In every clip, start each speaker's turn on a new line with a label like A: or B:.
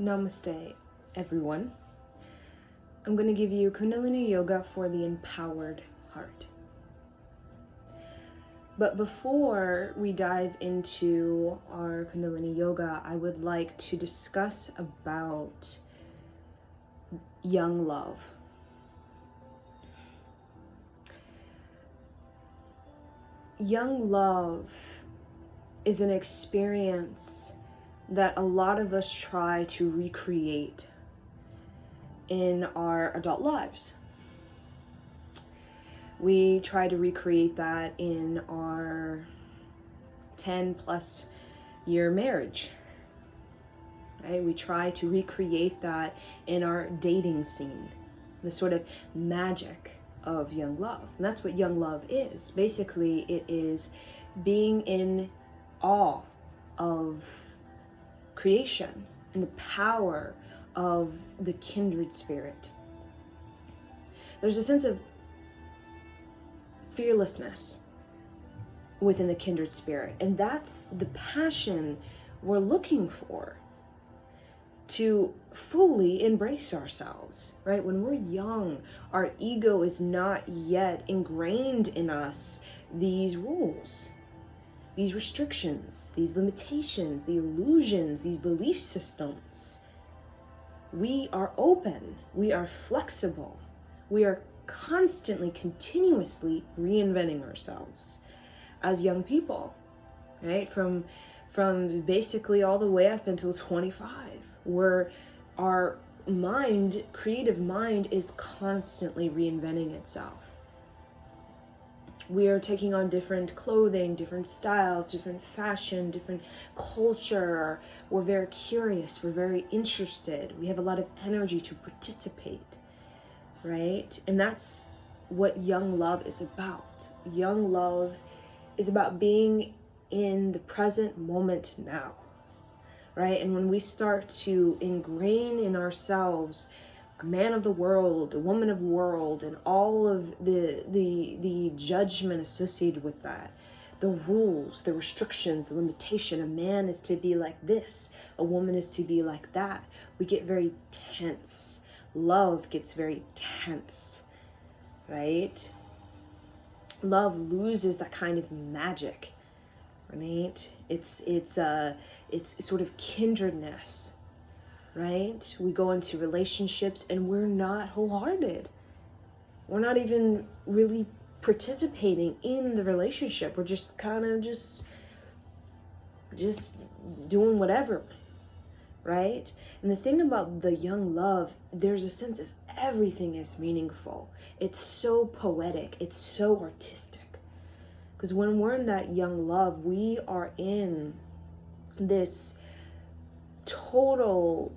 A: Namaste, everyone. I'm going to give you Kundalini Yoga for the empowered heart. But before we dive into our Kundalini Yoga, I would like to discuss about young love. Young love is an experience that a lot of us try to recreate in our adult lives. We try to recreate that in our 10 plus year marriage, right? We try to recreate that in our dating scene, the sort of magic of young love. And that's what young love is. Basically, it is being in awe of creation and the power of the kindred spirit. There's a sense of fearlessness within the kindred spirit, and that's the passion we're looking for, to fully embrace ourselves, right? When we're young, our ego is not yet ingrained in us these rules, these restrictions, these limitations, the illusions, these belief systems. We are open, we are flexible, we are constantly, continuously reinventing ourselves as young people, right? From basically all the way up until 25, where our mind, creative mind, is constantly reinventing itself. We are taking on different clothing, different styles, different fashion, different culture. We're very curious. We're very interested. We have a lot of energy to participate, right? And that's what young love is about. Young love is about being in the present moment now, right? And when we start to ingrain in ourselves a man of the world, a woman of the world, and all of the judgment associated with that, the rules, the restrictions, the limitation. A man is to be like this, a woman is to be like that. We get very tense. Love gets very tense, right? Love loses that kind of magic, right? It's sort of kindredness. Right? We go into relationships and we're not wholehearted. We're not even really participating in the relationship. We're just kind of just doing whatever, right? And the thing about the young love, there's a sense of everything is meaningful. It's so poetic. It's so artistic. Because when we're in that young love, we are in this total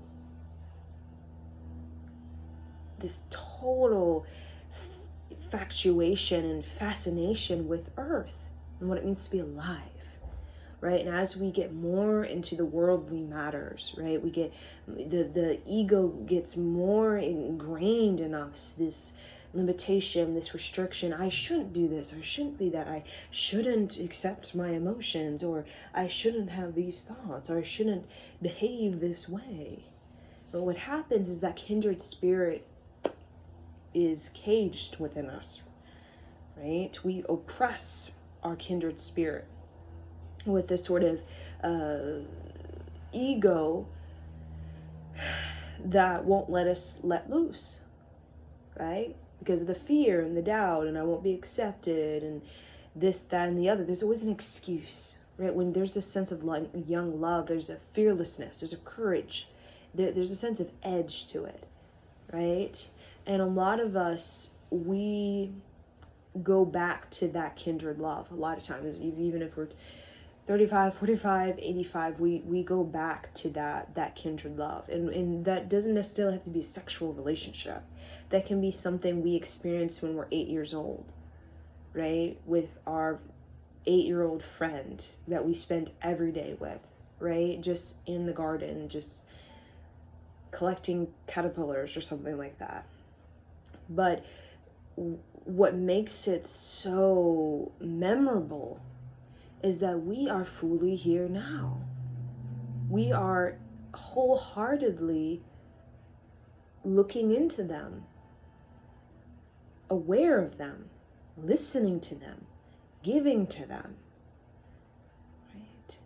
A: infatuation and fascination with Earth and what it means to be alive, right? And as we get more into the worldly matters, right, we get the ego gets more ingrained in us, this limitation, this restriction. I shouldn't do this, I shouldn't be that, I shouldn't accept my emotions, or I shouldn't have these thoughts, or I shouldn't behave this way. But what happens is that kindred spirit is caged within us, right? We oppress our kindred spirit with this sort of ego that won't let us let loose, right? Because of the fear and the doubt, and I won't be accepted, and this, that, and the other. There's always an excuse, right? When there's a sense of young love, there's a fearlessness, there's a courage, there's a sense of edge to it, right? And a lot of us, we go back to that kindred love. A lot of times, even if we're 35, 45, 85, we go back to that kindred love. And that doesn't necessarily have to be a sexual relationship. That can be something we experience when we're 8 years old, right? With our 8-year-old friend that we spend every day with, right? Just in the garden, just collecting caterpillars or something like that. But what makes it so memorable is that we are fully here now. We are wholeheartedly looking into them, aware of them, listening to them, giving to them, right?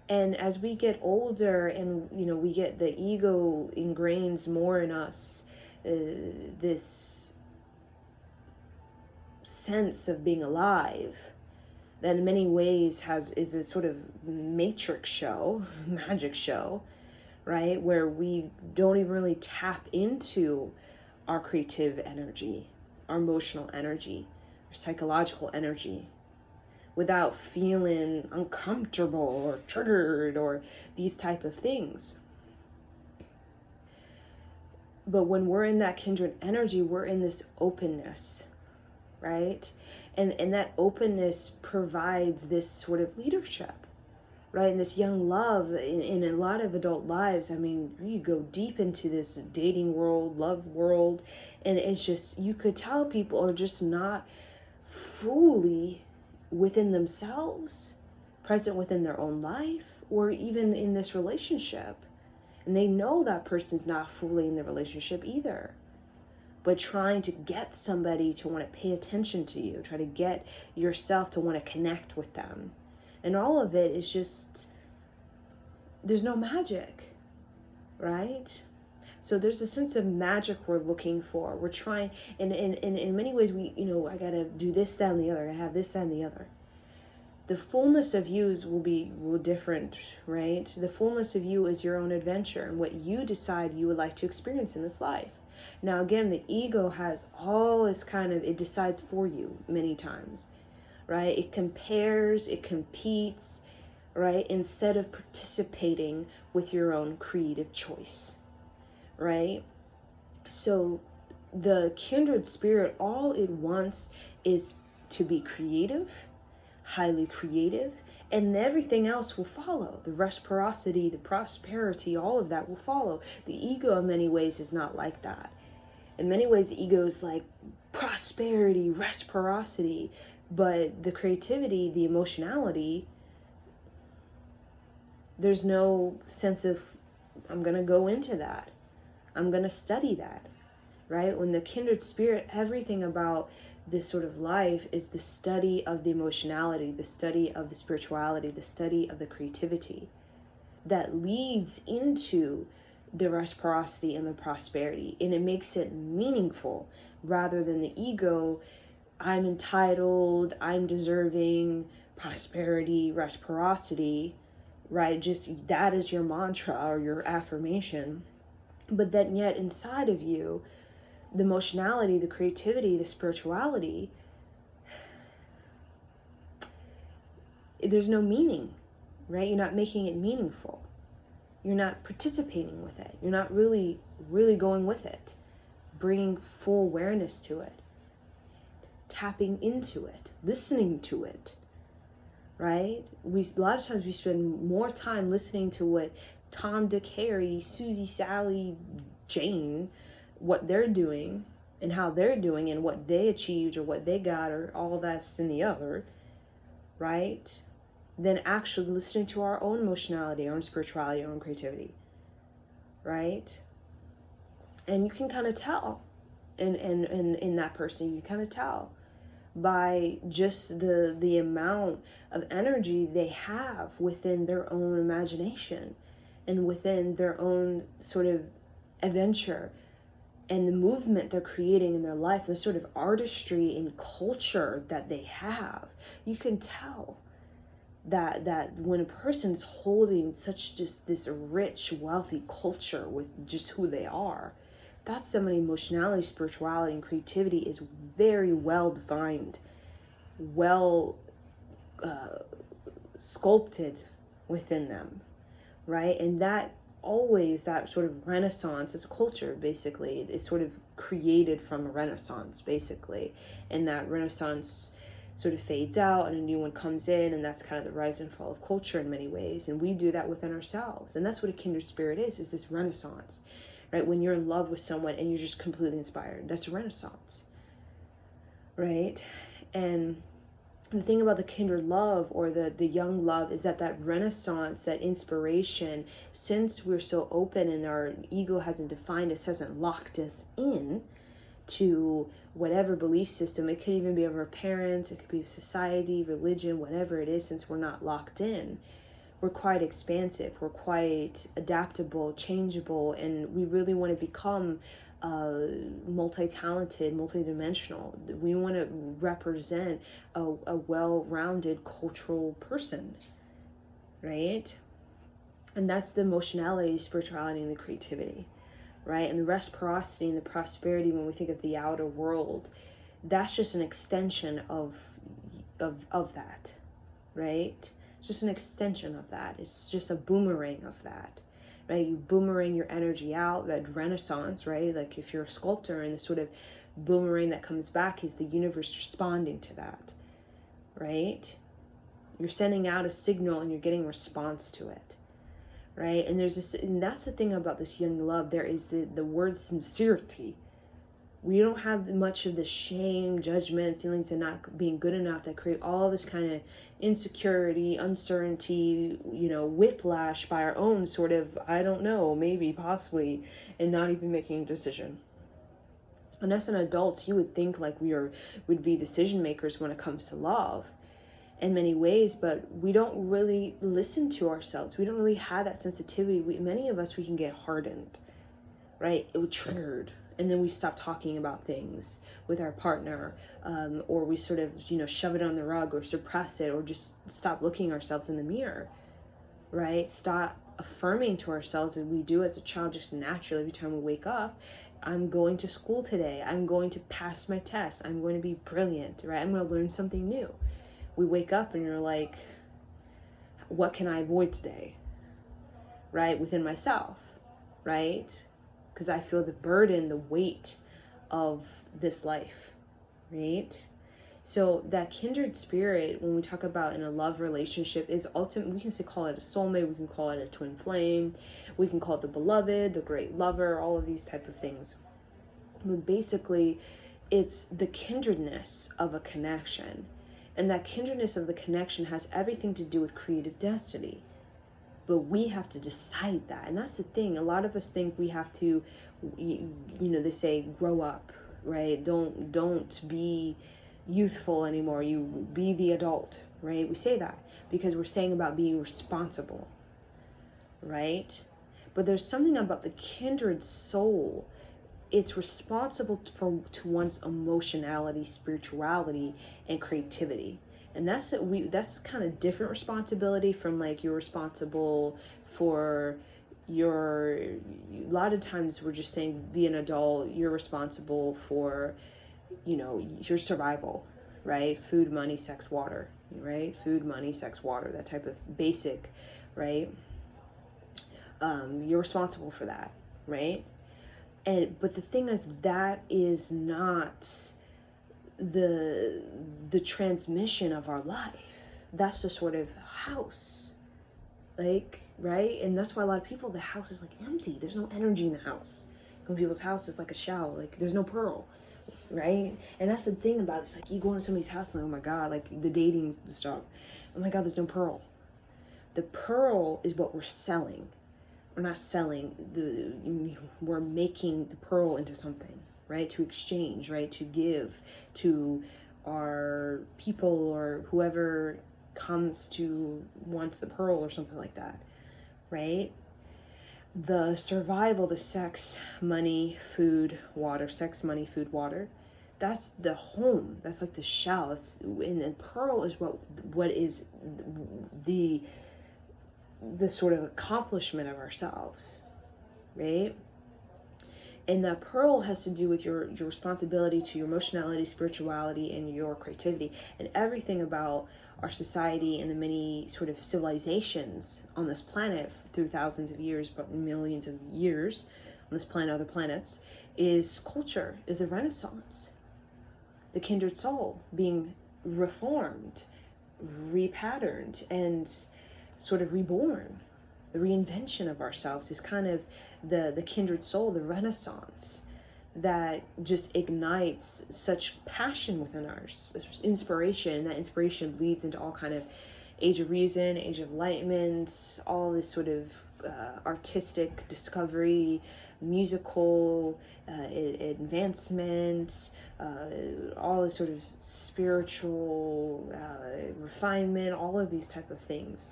A: And as we get older and, we get the ego ingrains more in us, this sense of being alive, that in many ways is a sort of matrix show, magic show, right? Where we don't even really tap into our creative energy, our emotional energy, our psychological energy, without feeling uncomfortable or triggered or these type of things. But when we're in that kindred energy, we're in this openness, right? And that openness provides this sort of leadership, right? And this young love in a lot of adult lives. I mean, you go deep into this dating world, love world, and it's just, you could tell people are just not fully within themselves, present within their own life, or even in this relationship. And they know that person's not fully in the relationship either. But trying to get somebody to want to pay attention to you, try to get yourself to want to connect with them. And all of it is just, there's no magic, right? So there's a sense of magic we're looking for. We're trying, and in many ways, I got to do this, that, and the other. I have this, that, and the other. The fullness of you will different, right? The fullness of you is your own adventure and what you decide you would like to experience in this life. Now, again, the ego has all this it decides for you many times, right? It compares, it competes, right? Instead of participating with your own creative choice, right? So the kindred spirit, all it wants is to be creative, highly creative, and everything else will follow. The reciprocity, the prosperity, all of that will follow. The ego in many ways is not like that. In many ways, the ego is like prosperity, reciprocity, but the creativity, the emotionality, there's no sense of, I'm going to go into that. I'm going to study that, right? When the kindred spirit, everything about this sort of life is the study of the emotionality, the study of the spirituality, the study of the creativity that leads into the reciprocity and the prosperity. And it makes it meaningful rather than the ego, I'm entitled, I'm deserving, prosperity, reciprocity, right? Just that is your mantra or your affirmation. But then yet inside of you, the emotionality, the creativity, the spirituality, there's no meaning, right? You're not making it meaningful. You're not participating with it. You're not really going with it, bringing full awareness to it, tapping into it, listening to it, right? A lot of times we spend more time listening to what Tom, Dick, Harry, Susie, Sally, Jane, what they're doing and how they're doing and what they achieved or what they got or all that's in the other, right? Than actually listening to our own emotionality, our own spirituality, our own creativity, right? And you can kind of tell in that person, you kind of tell by just the amount of energy they have within their own imagination and within their own sort of adventure and the movement they're creating in their life, the sort of artistry and culture that they have. You can tell that when a person's holding such just this rich, wealthy culture with just who they are, that's somebody emotionality, spirituality, and creativity is very well defined, well sculpted within them, right? And that sort of renaissance as a culture, basically, is sort of created from a renaissance, basically. And that renaissance sort of fades out and a new one comes in, and that's kind of the rise and fall of culture in many ways. And we do that within ourselves. And that's what a kindred spirit is this renaissance, right? When you're in love with someone and you're just completely inspired, that's a renaissance, right? And the thing about the kindred love, or the young love, is that renaissance, that inspiration, since we're so open and our ego hasn't defined us, hasn't locked us in to whatever belief system. It could even be of our parents, it could be society, religion, whatever it is. Since we're not locked in, we're quite expansive, we're quite adaptable, changeable, and we really want to become multi-talented, multi-dimensional. We want to represent a well-rounded cultural person, right? And that's the emotionality, spirituality, and the creativity, right? And the reciprocity and the prosperity, when we think of the outer world, that's just an extension of that, right? It's just an extension of that. It's just a boomerang of that, right? You boomerang your energy out, that renaissance, right? Like if you're a sculptor, and the sort of boomerang that comes back is the universe responding to that, right? You're sending out a signal and you're getting response to it, right? And there's this, and that's the thing about this young love. There is the word sincerity. We don't have much of the shame, judgment, feelings of not being good enough that create all this kind of insecurity, uncertainty, whiplash by our own sort of, I don't know, maybe, possibly, and not even making a decision. And as an adults, you would think like would be decision makers when it comes to love in many ways, but we don't really listen to ourselves. We don't really have that sensitivity. Many of us, we can get hardened, right? It would triggered. And then we stop talking about things with our partner, or we sort of, shove it on the rug or suppress it, or just stop looking ourselves in the mirror, right? Stop affirming to ourselves, as we do as a child just naturally every time we wake up. I'm going to school today. I'm going to pass my test. I'm going to be brilliant, right? I'm going to learn something new. We wake up and you're like, what can I avoid today, right? Within myself, right? Because I feel the burden, the weight of this life, right? So that kindred spirit, when we talk about in a love relationship, is ultimate. We can call it a soulmate, we can call it a twin flame, we can call it the beloved, the great lover, all of these type of things. But basically, it's the kindredness of a connection. And that kindredness of the connection has everything to do with creative destiny. But we have to decide that. And that's the thing. A lot of us think we have to, they say, grow up, right? Don't be youthful anymore. You be the adult, right? We say that because we're saying about being responsible, right? But there's something about the kindred soul. It's responsible to one's emotionality, spirituality, and creativity. And that's kind of different responsibility from like you're responsible for a lot of times we're just saying be an adult, you're responsible for, your survival, right? Food, money, sex, water, right? Food, money, sex, water, that type of basic, right? You're responsible for that, right? But the thing is, that is not the transmission of our life. That's the sort of house, like, right? And that's why a lot of people, the house is like empty. There's no energy in the house. When people's house is like a shell, like there's no pearl, right? And that's the thing about it. It's like you go into somebody's house and like, oh my God, like the dating stuff. Oh my God, there's no pearl. The pearl is what we're selling. We're not selling we're making the pearl into something, right? To exchange, right? To give to our people or whoever wants the pearl or something like that, right? The survival, the sex, money, food, water, sex, money, food, water, that's the home. That's like the shell. And the pearl is what is the sort of accomplishment of ourselves, right? And that pearl has to do with your responsibility to your emotionality, spirituality, and your creativity, and everything about our society and the many sort of civilizations on this planet through thousands of years, but millions of years on this planet, other planets, is culture, is the Renaissance. The kindred soul being reformed, repatterned, and sort of reborn. The reinvention of ourselves is kind of the kindred soul, the Renaissance, that just ignites such passion within us, inspiration. That inspiration bleeds into all kind of age of reason, age of enlightenment, all this sort of artistic discovery, musical advancement, all this sort of spiritual refinement, all of these type of things.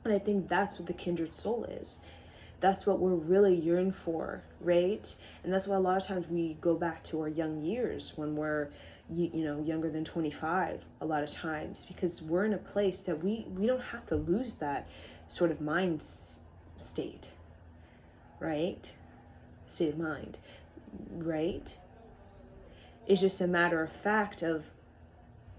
A: And I think that's what the kindred soul is. That's what we're really yearning for, right? And that's why a lot of times we go back to our young years when we're, younger than 25 a lot of times, because we're in a place that we don't have to lose that sort of mind state, right? State of mind, right? It's just a matter of fact of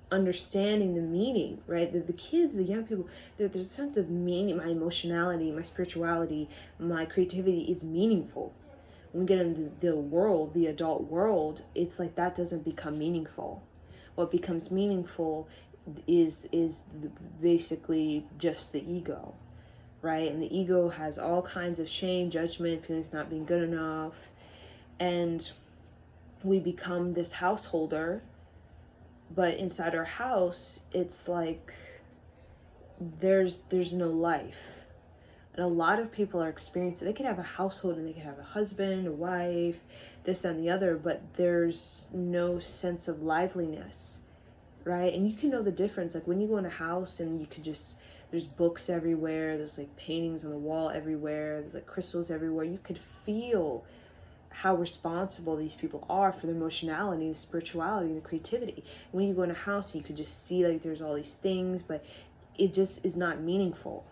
A: understanding the meaning, right? The kids, the young people, there's a sense of meaning. My emotionality, my spirituality, my creativity is meaningful. When we get into the world, the adult world, it's like that doesn't become meaningful. What becomes meaningful is basically just the ego, right? And the ego has all kinds of shame, judgment, feelings not being good enough, and we become this householder. But inside our house, it's like there's no life. And a lot of people are experiencing, they could have a household and they could have a husband, a wife, this and the other, but there's no sense of liveliness, right? And you can know the difference. Like when you go in a house and you could just, there's books everywhere, there's like paintings on the wall everywhere, there's like crystals everywhere. You could feel how responsible these people are for their emotionality, the spirituality, the creativity. When you go in a house, you could just see like there's all these things, but it just is not meaningful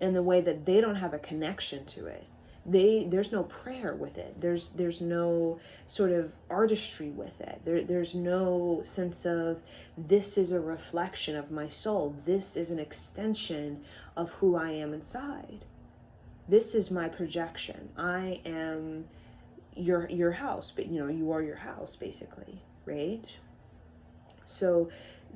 A: in the way that they don't have a connection to it. There's no prayer with it. There's no sort of artistry with it. There's no sense of this is a reflection of my soul. This is an extension of who I am inside. This is my projection. I am your house, but you are your house basically, right? So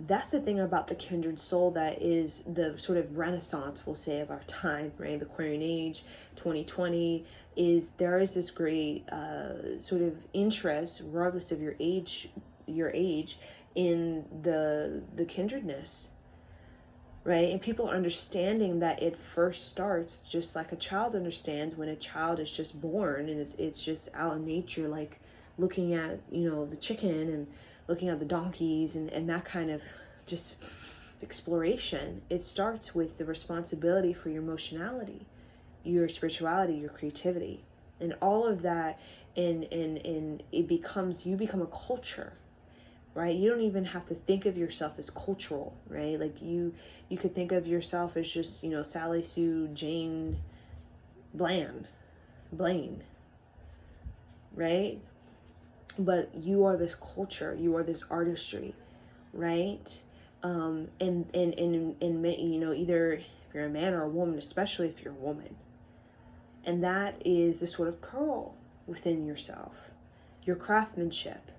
A: that's the thing about the kindred soul that is the sort of renaissance, we'll say, of our time, right? The Aquarian age, 2020, is there is this great sort of interest, regardless of your age, in the kindredness, right? And people are understanding that it first starts just like a child understands when a child is just born, and it's just out in nature, like looking at, the chicken and looking at the donkeys and that kind of just exploration. It starts with the responsibility for your emotionality, your spirituality, your creativity, and all of that, and it becomes, you become a culture, right? You don't even have to think of yourself as cultural, right? Like you could think of yourself as just, Sally Sue Jane Blaine, right? But you are this culture, you are this artistry, right? And either if you're a man or a woman, especially if you're a woman, and that is the sort of pearl within yourself, your craftsmanship.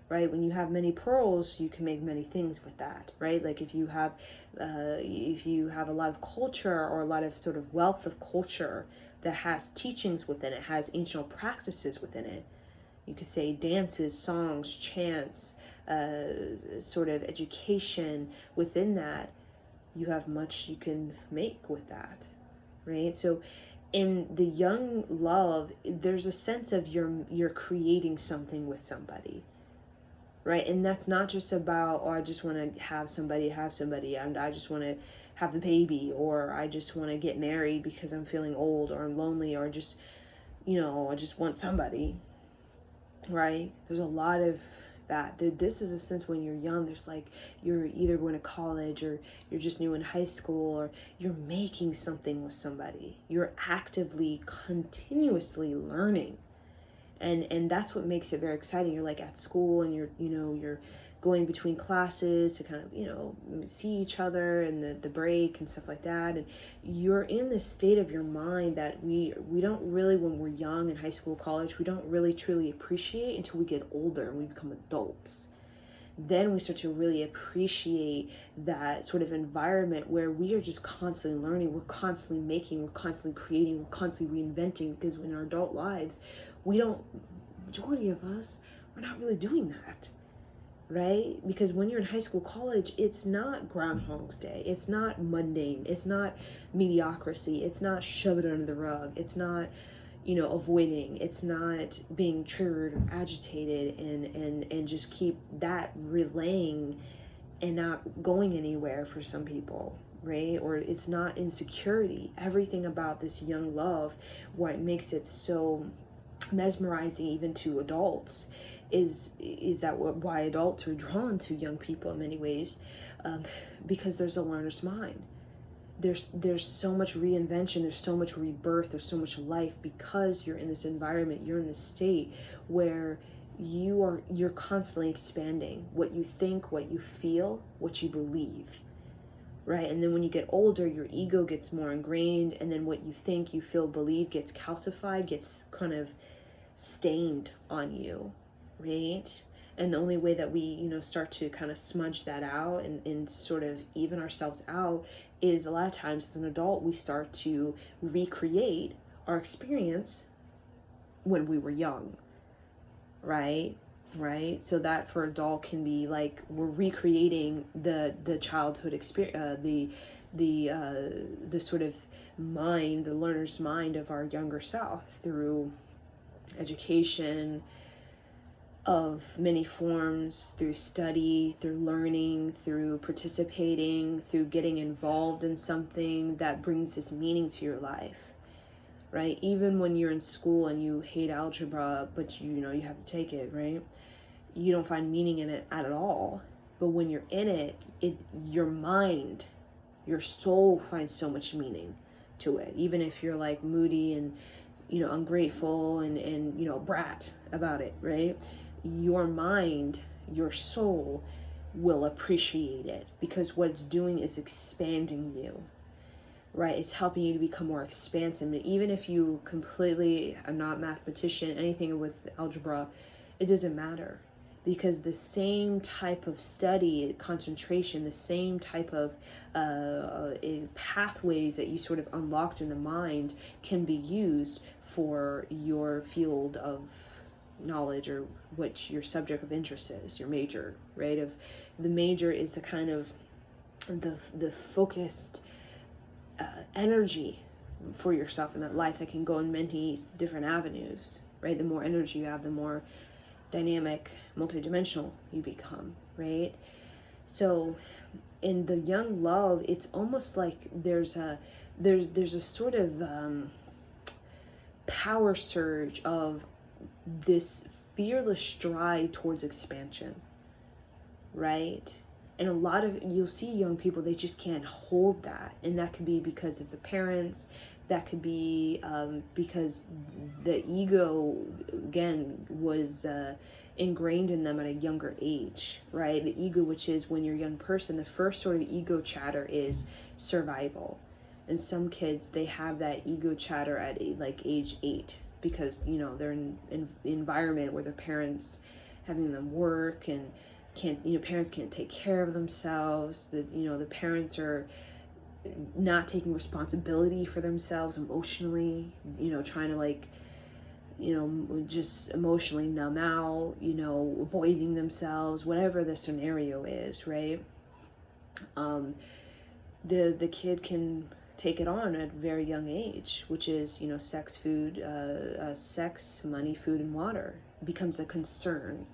A: Right? When you have many pearls, you can make many things with that, right? Like if you have a lot of culture, or a lot of sort of wealth of culture that has teachings within it, has ancient practices within it. You could say dances, songs, chants, sort of education within that. You have much you can make with that, right? So in the young love, there's a sense of you're creating something with somebody. Right? And that's not just about, I just want to have somebody, and I just want to have the baby, or I just want to get married because I'm feeling old, or I'm lonely, or just, I just want somebody, right? There's a lot of that. This is a sense when you're young, there's like, you're either going to college, or you're just new in high school, or you're making something with somebody. You're actively, continuously learning. And that's what makes it very exciting. You're like at school, and you're going between classes to kind of, see each other, and the break and stuff like that. And you're in this state of your mind that we don't really, when we're young in high school, college, we don't really truly appreciate until we get older and we become adults. Then we start to really appreciate that sort of environment where we are just constantly learning, we're constantly making, we're constantly creating, we're constantly reinventing, because in our adult lives, we don't majority of us are not really doing that, right? Because when you're in high school, college, it's not Groundhog's Day. It's not mundane. It's not mediocrity. It's not shove it under the rug. It's not, avoiding. It's not being triggered or agitated and just keep that relaying and not going anywhere for some people, right? Or it's not insecurity. Everything about this young love, what makes it so mesmerizing even to adults, is that why adults are drawn to young people in many ways, because there's a learner's mind. There's so much reinvention, there's so much rebirth, there's so much life, because you're in this environment, you're in this state where you're constantly expanding what you think, what you feel, what you believe, right? And then when you get older, your ego gets more ingrained, and then what you think, you feel, believe gets calcified, gets kind of stained on you, right? And the only way that we, start to kind of smudge that out and sort of even ourselves out is a lot of times as an adult, we start to recreate our experience when we were young, right? So that for adult can be like we're recreating the childhood experience, the sort of mind, the learner's mind of our younger self through education of many forms, through study, through learning, through participating, through getting involved in something that brings this meaning to your life, right? Even when you're in school and you hate algebra, but you have to take it, right? You don't find meaning in it at all. But when you're in it, your mind, your soul finds so much meaning to it. Even if you're like moody and ungrateful and brat about it, right? Your mind, your soul will appreciate it, because what it's doing is expanding you, right? It's helping you to become more expansive. And even if you completely are not a mathematician, anything with algebra, it doesn't matter, because the same type of study, concentration, the same type of pathways that you sort of unlocked in the mind can be used for your field of knowledge, or what your subject of interest is, your major, right? Of the major is the kind of the focused energy for yourself in that life that can go in many different avenues, right? The more energy you have, the more dynamic, multidimensional you become, right? So in the young love, it's almost like there's a sort of power surge of this fearless stride towards expansion, right? And a lot of, you'll see young people, they just can't hold that. And that could be because of the parents. That could be because the ego, again, was ingrained in them at a younger age, right? The ego, which is when you're a young person, the first sort of ego chatter is survival. And some kids, they have that ego chatter at like age 8, because, they're in an environment where their parents having them work and parents can't take care of themselves. The parents are not taking responsibility for themselves emotionally, trying to just emotionally numb out, avoiding themselves, whatever the scenario is, right? The kid can take it on at a very young age, which is, sex, money, food, and water becomes a concern,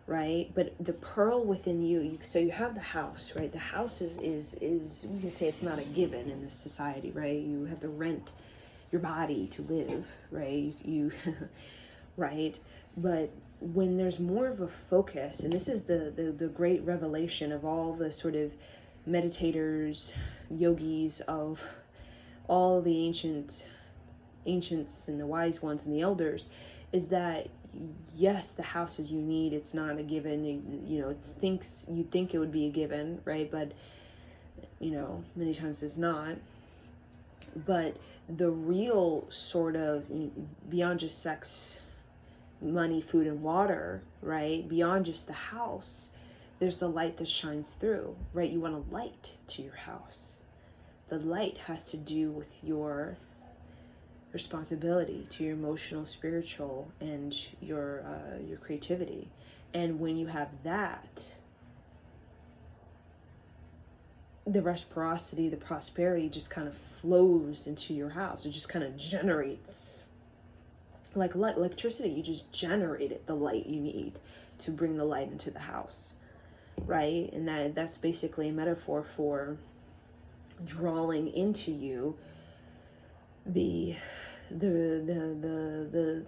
A: right? But the pearl within you, so you have the house, right? The house is we can say it's not a given in this society, right? You have to rent your body to live, right? You right? But when there's more of a focus, and this is the great revelation of all the sort of meditators, yogis, of all the ancients and the wise ones and the elders, is that yes, the houses you need, it's not a given. You think it would be a given, right? But many times it's not. But the real sort of, beyond just sex, money, food, and water, right? Beyond just the house, there's the light that shines through, right? You want a light to your house. The light has to do with your responsibility, to your emotional, spiritual, and your creativity. And when you have that, the reciprocity, the prosperity just kind of flows into your house. It just kind of generates like electricity. You just generated the light you need to bring the light into the house, right? And that's basically a metaphor for drawing into you the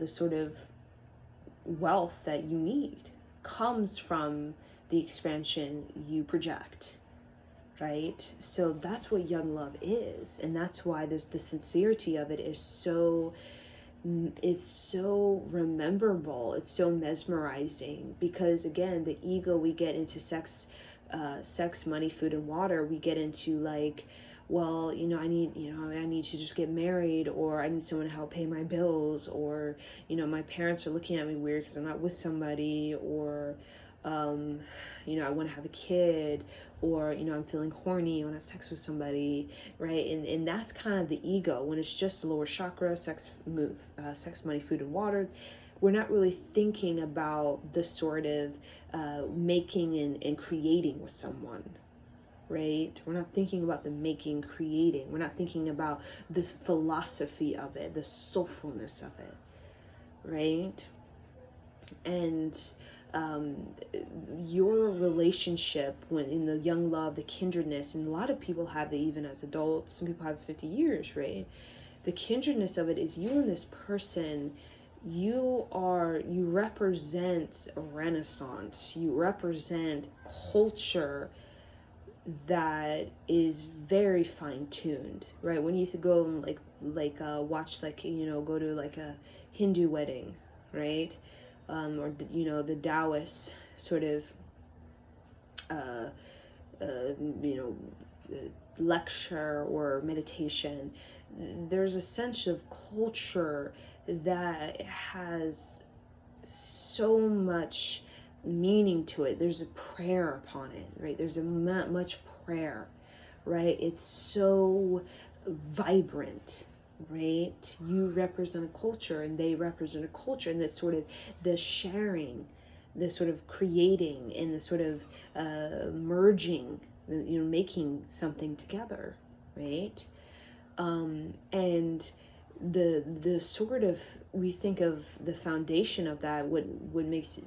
A: sort of wealth that you need comes from the expansion you project, right? So that's what young love is, and that's why there's the sincerity of it is so, it's so rememberable, it's so mesmerizing, because again, the ego, we get into sex, money, food, and water. We get into like, well, I need to just get married, or I need someone to help pay my bills, or, my parents are looking at me weird because I'm not with somebody, or, I want to have a kid, or, I'm feeling horny, I want to have sex with somebody, right? And that's kind of the ego. When it's just lower chakra, sex, money, food, and water, we're not really thinking about the sort of making and creating with someone, right? We're not thinking about the making, creating. We're not thinking about the philosophy of it, the soulfulness of it, right? And your relationship, when in the young love, the kindredness, and a lot of people have it even as adults, some people have 50 years, right? The kindredness of it is you and this person, you represent a renaissance, you represent culture that is very fine-tuned, right? When you go and watch, go to like a Hindu wedding, right? Or the Taoist sort of lecture or meditation, there's a sense of culture that has so much meaning to it. There's a prayer upon it, right? There's a much prayer, right? It's so vibrant, right? You represent a culture and they represent a culture, and that's sort of the sharing, the sort of creating, and the sort of merging, making something together, right? And the sort of, we think of the foundation of that, what makes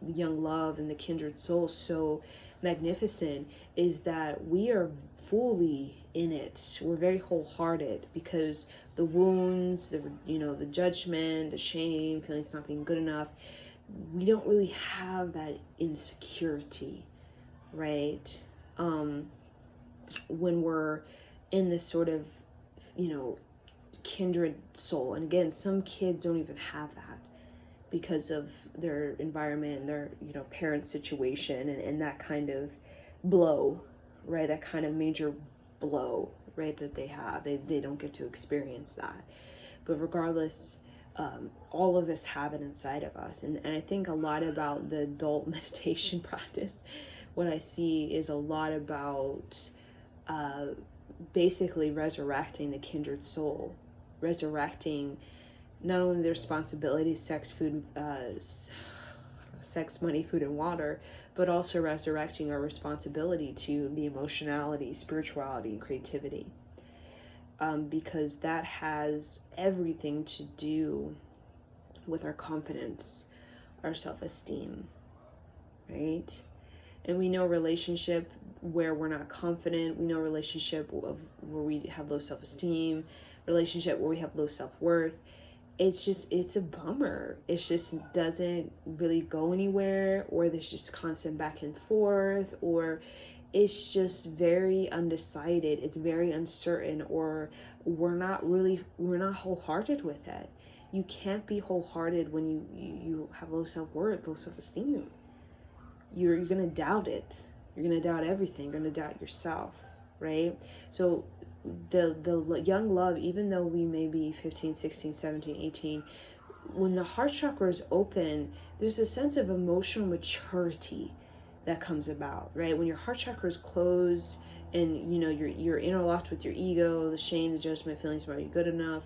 A: young love and the kindred soul so magnificent, is that we are fully in it. We're very wholehearted, because the wounds, the judgment, the shame, feeling it's not being good enough, we don't really have that insecurity, right? When we're in this sort of, kindred soul. And again, some kids don't even have that because of their environment and their, parent situation, and that kind of blow, right? That kind of major blow, right, that they have. They don't get to experience that. But regardless, all of us have it inside of us. And I think a lot about the adult meditation practice, what I see is a lot about basically resurrecting the kindred soul, resurrecting not only the responsibilities, sex, money, food, and water, but also resurrecting our responsibility to the emotionality, spirituality, and creativity. Because that has everything to do with our confidence, our self-esteem, right? And we know relationship where we're not confident, we know relationship where we have low self-esteem, relationship where we have low self-worth. It's a bummer. It just doesn't really go anywhere, or there's just constant back and forth, or it's just very undecided, it's very uncertain, or we're not wholehearted with it. You can't be wholehearted when you have low self-worth, low self-esteem. You're gonna doubt it. You're gonna doubt everything. You're gonna doubt yourself, right? So the young love, even though we may be 15, 16, 17, 18, when the heart chakra is open, there's a sense of emotional maturity that comes about, right? When your heart chakra is closed and you're interlocked with your ego, the shame, the judgment, feelings about you good enough,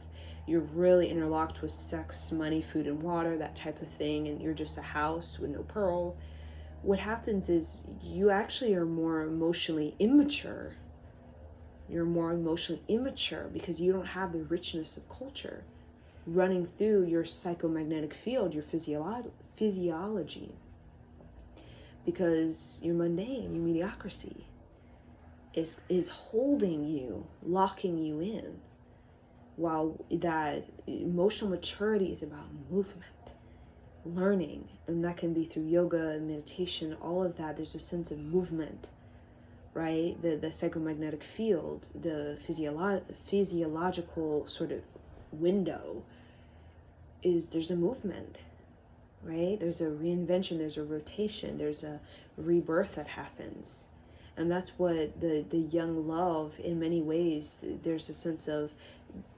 A: you're really interlocked with sex, money, food, and water, that type of thing, and you're just a house with no pearl, what happens is you actually are more emotionally immature. You're more emotionally immature because you don't have the richness of culture running through your psychomagnetic field, your physiology, because your mundane, your mediocrity is holding you, locking you in, while that emotional maturity is about movement, learning, and that can be through yoga and meditation, all of that. There's a sense of movement, right? The psychomagnetic field, the physiological sort of window there's a movement, right? There's a reinvention, there's a rotation, there's a rebirth that happens. And that's what the young love, in many ways, there's a sense of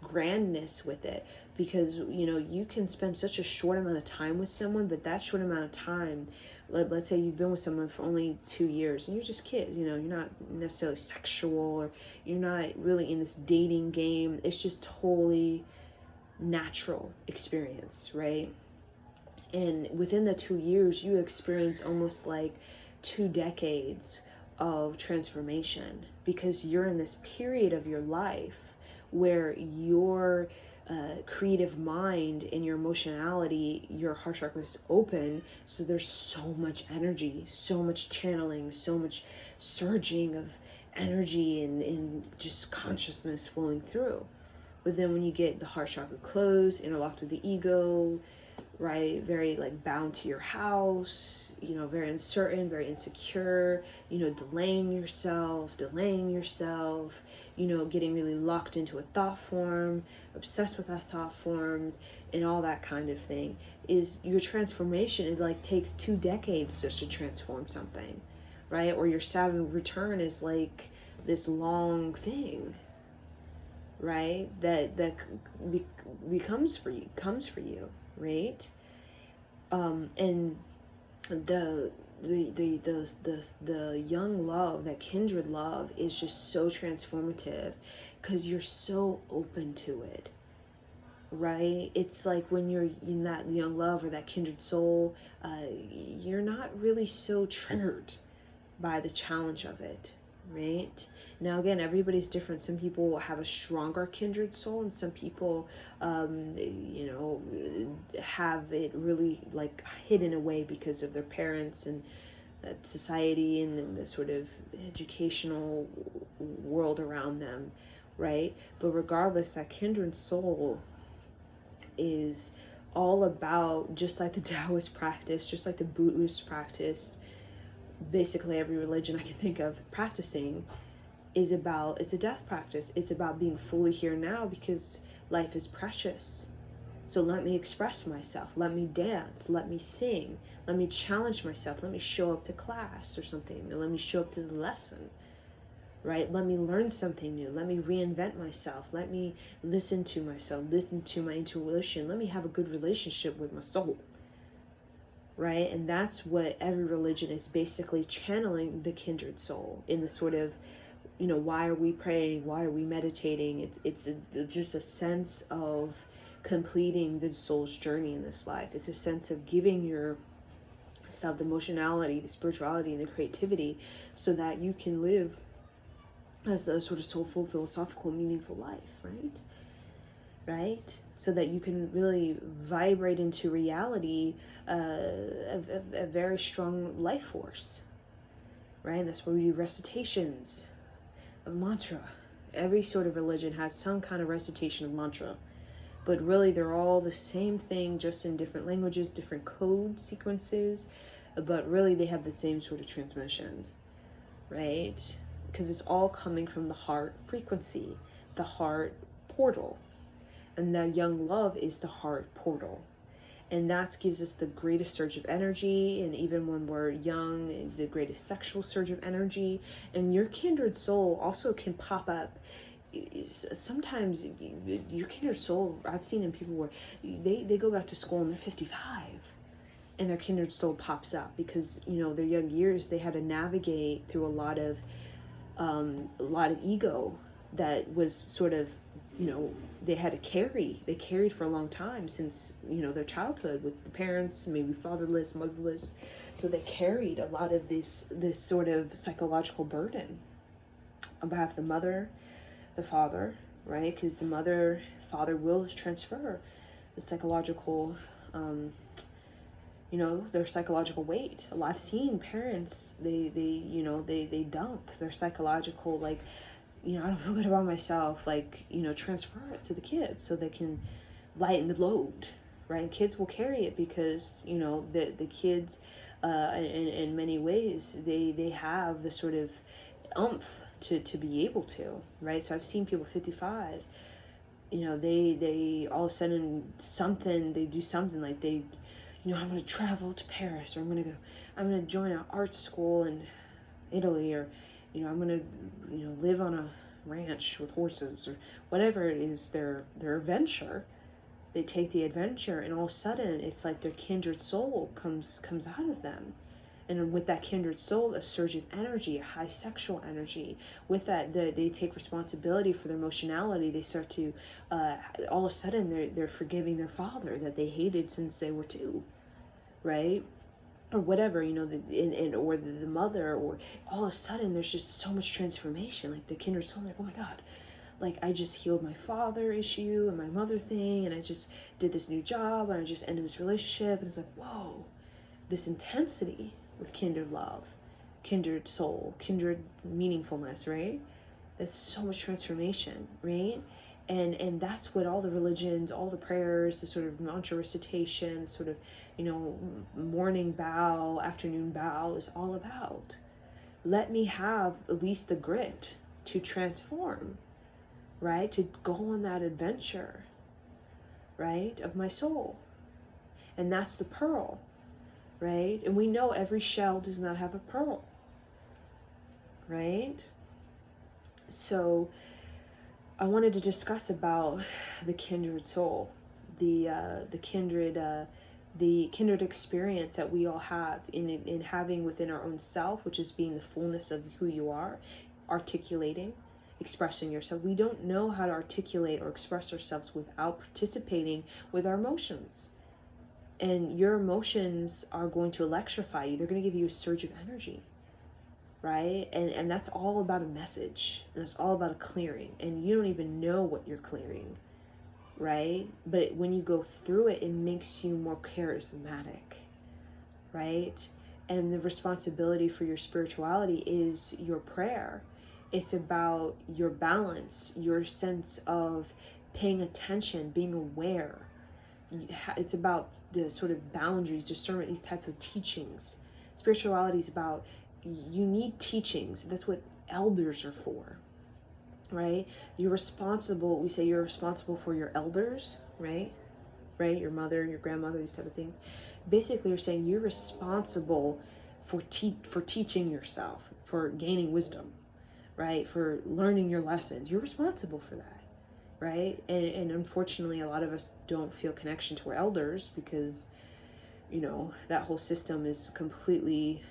A: grandness with it, because you can spend such a short amount of time with someone, but that short amount of time, let's say you've been with someone for only 2 years and you're just kids, you're not necessarily sexual, or you're not really in this dating game. It's just totally natural experience, right? And within the 2 years, you experience almost like 2 decades of transformation, because you're in this period of your life where your creative mind and your emotionality, your heart chakra is open. So there's so much energy, so much channeling, so much surging of energy and just consciousness flowing through. But then when you get the heart chakra closed, interlocked with the ego, right, very like bound to your house, very uncertain, very insecure, delaying yourself, getting really locked into a thought form, obsessed with that thought form, and all that kind of thing, is your transformation. It like takes 2 decades just to transform something, right? Or your Saturn return is like this long thing, right? That comes for you, right? And the young love, that kindred love, is just so transformative because you're so open to it, right? It's like when you're in that young love or that kindred soul, you're not really so triggered by the challenge of it, right? Now, again, everybody's different. Some people have a stronger kindred soul, and some people, have it really like hidden away because of their parents and society and the sort of educational world around them, right? But regardless, that kindred soul is all about, just like the Taoist practice, just like the Buddhist practice, basically every religion I can think of practicing, it's a death practice. It's about being fully here now, because life is precious. So let me express myself, let me dance, let me sing, let me challenge myself, let me show up to class or something, let me show up to the lesson, right? Let me learn something new, let me reinvent myself, let me listen to myself, listen to my intuition, let me have a good relationship with my soul, right? And that's what every religion is basically channeling, the kindred soul, in the sort of, why are we praying? Why are we meditating? It's just a sense of completing the soul's journey in this life. It's a sense of giving yourself the emotionality, the spirituality, and the creativity, so that you can live as a sort of soulful, philosophical, meaningful life, right? So that you can really vibrate into reality, a very strong life force, right? And that's where we do recitations of mantra. Every sort of religion has some kind of recitation of mantra, but really they're all the same thing, just in different languages, different code sequences, but really they have the same sort of transmission, right? Because it's all coming from the heart frequency, the heart portal, and the young love is the heart portal. And that gives us the greatest surge of energy, and even when we're young, the greatest sexual surge of energy. And your kindred soul also can pop up. Sometimes your kindred soul, I've seen in people where they go back to school and they're 55, and their kindred soul pops up because, their young years, they had to navigate through a lot of ego that was sort of they had to they carried for a long time since, their childhood with the parents, maybe fatherless, motherless. So they carried a lot of this sort of psychological burden on behalf of the mother, the father, right? Because father will transfer the psychological, their psychological weight. I've seen parents, they dump their psychological, like, I don't feel good about myself, like, transfer it to the kids so they can lighten the load, right? And kids will carry it because, the kids, in many ways, they have the sort of umph to be able to, right? So I've seen people 55, they all of a sudden they do something like I'm going to travel to Paris, or I'm going to join an art school in Italy, or, I'm going to, live on a ranch with horses, or whatever it is, their venture. They take the adventure, and all of a sudden it's like their kindred soul comes out of them. And with that kindred soul, a surge of energy, a high sexual energy. With that, they take responsibility for their emotionality. They start to, all of a sudden, they're forgiving their father that they hated since they were 2, right? Or whatever, or the mother, or all of a sudden there's just so much transformation. Like the kindred soul, like, oh my God, like I just healed my father issue and my mother thing, and I just did this new job, and I just ended this relationship, and it's like, whoa, this intensity with kindred love, kindred soul, kindred meaningfulness, right? That's so much transformation, right? And that's what all the religions, all the prayers, the sort of mantra recitation, sort of, morning bow, afternoon bow is all about. Let me have at least the grit to transform, right? To go on that adventure, right? Of my soul. And that's the pearl, right? And we know every shell does not have a pearl, right? So I wanted to discuss about the kindred soul, the kindred experience that we all have in having within our own self, which is being the fullness of who you are, articulating, expressing yourself. We don't know how to articulate or express ourselves without participating with our emotions. And your emotions are going to electrify you. They're going to give you a surge of energy, right? And that's all about a message, and it's all about a clearing, and you don't even know what you're clearing, right? But when you go through it, it makes you more charismatic, right? And the responsibility for your spirituality is your prayer. It's about your balance, your sense of paying attention, being aware. It's about the sort of boundaries, discernment, these type of teachings. Spirituality is about, you need teachings. That's what elders are for, right? You're responsible. We say you're responsible for your elders, right? Right? Your mother, your grandmother, these type of things. Basically, you're saying you're responsible for teaching yourself, for gaining wisdom, right? For learning your lessons. You're responsible for that, right? And unfortunately, a lot of us don't feel connection to our elders because, that whole system is completely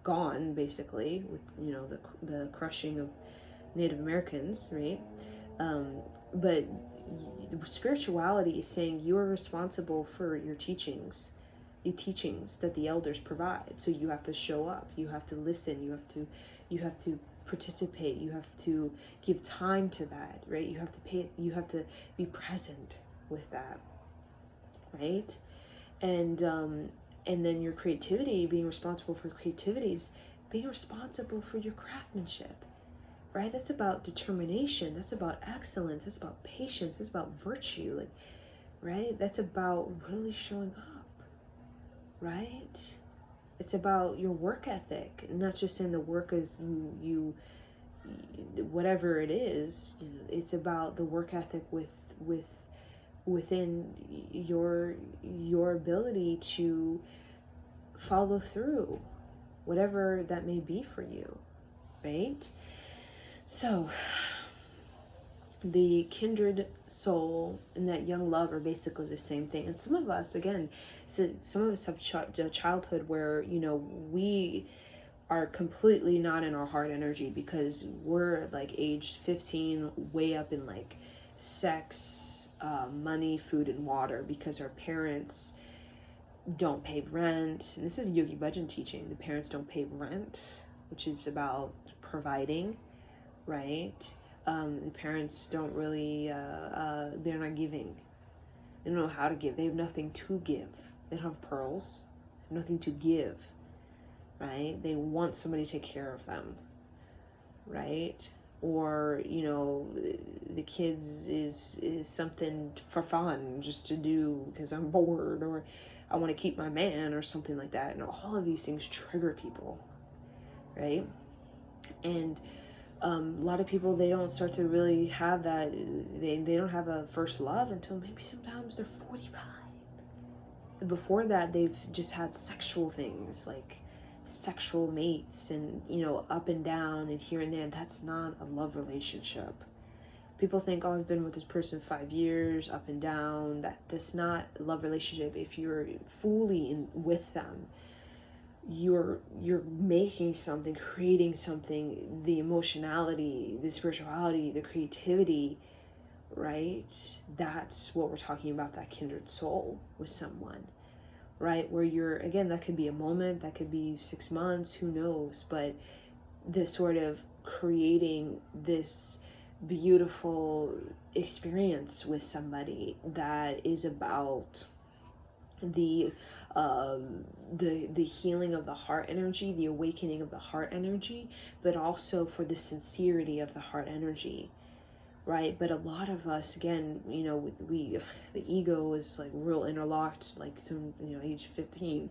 A: gone, basically, with, the crushing of Native Americans, right? But spirituality is saying you are responsible for your teachings, the teachings that the elders provide. So you have to show up, you have to listen, you have to participate, you have to give time to that, right? You have to be present with that, right? And then your creativity, being responsible for creativities, being responsible for your craftsmanship, right? That's about determination, that's about excellence, that's about patience, that's about virtue, like, right? That's about really showing up, right? It's about your work ethic, not just in the work as you whatever it is, it's about the work ethic within your ability to follow through, whatever that may be for you, right? So the kindred soul and that young love are basically the same thing. And some of us, again, so some of us have a childhood where, we are completely not in our heart energy, because we're like age 15 way up in like sex, money, food, and water, because our parents don't pay rent. And this is Yogi Bhajan teaching. The parents don't pay rent, which is about providing, right? The parents don't really, they're not giving. They don't know how to give. They have nothing to give. They don't have pearls, nothing to give, right? They want somebody to take care of them, right? Or, you know, the kids is something for fun, just to do because I'm bored, or I want to keep my man, or something like that. And all of these things trigger people, right? And a lot of people, they don't start to really have that, they don't have a first love until maybe sometimes they're 45. And before that, they've just had sexual things, like sexual mates, and, you know, up and down and here and there. That's not a love relationship. People think, oh, I've been with this person 5 years, up and down. That's not a love relationship. If you're fully in with them, you're making something, creating something, the emotionality, the spirituality, the creativity, right? That's what we're talking about, that kindred soul with someone, right? Where you're, again, that could be a moment, that could be 6 months, who knows, but this sort of creating this beautiful experience with somebody that is about the healing of the heart energy, the awakening of the heart energy, but also for the sincerity of the heart energy, right? But a lot of us, again, you know, the ego is like real interlocked, like some, you know, age 15,